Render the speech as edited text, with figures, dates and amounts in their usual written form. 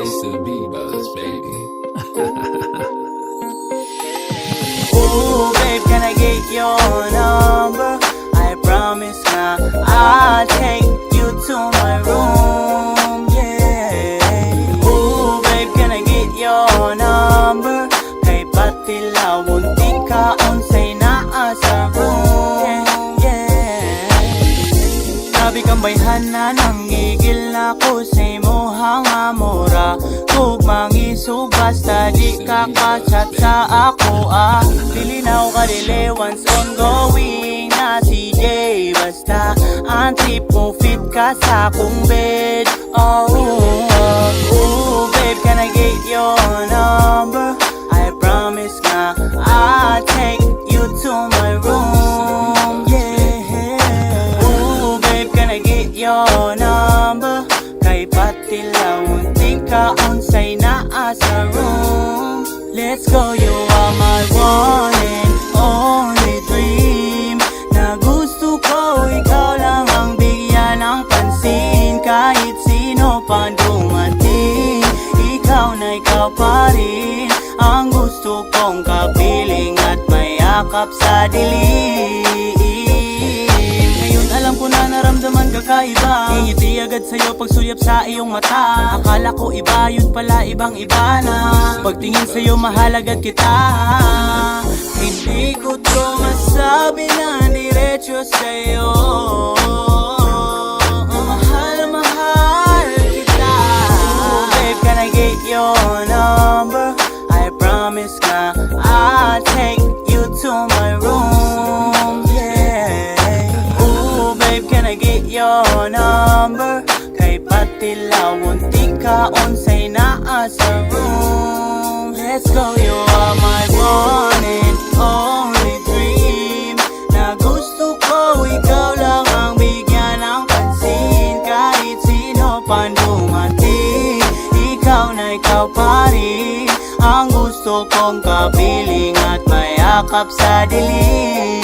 It's the B-Buzz, baby. Ooh, babe, can I get your number? I promise na I'll take you to my room, yeah. Ooh, babe, can I get your number? Kay patilawon di ka unsay naa sa room, yeah. Sabi kang bayhanan, nanggigil na ko sa imuhang amora. Kung mangisog basta di ka ka-chat sa ako, Lilinaw ka dili once ongoing na CJ. Basta ang trip mo fit ka sa akong bed. Ooh, babe, can I get your number? I promise nga I'll take you to my room, yeah. Ooh, babe, can I get your number? Kay patilawon di ka unsay naa sa room. Let's go, you are my one and only dream. Na gusto ko ikaw lang ang bigyan ng pansin. Kahit sino pa dumating, ikaw na ikaw pa rin ang gusto kong kapiling at mayakap sa dilim. Ngayon alam ko na naramdaman kakaiba. Ngingiti agad sa'yo pag suyap sa iyong mata. Akala ko iba, yun pala ibang iba na. Pagtingin sa'yo mahal agad kita. Hindi ko to masabi na diretso sa'yo. Mahal na mahal kita. Ooh, babe, can I get your number? I promise nga I'll take you to my room, yeah. Ooh, babe, can I get your number? Kay patilawon di ka unsay naa sa room. Let's go, you are my one and only dream. Na gusto ko ikaw lang ang bigyan ng pansin. Kahit sino pa dumating, ikaw na ikaw pa rin ang gusto kong kapiling at mayakap sa dilim.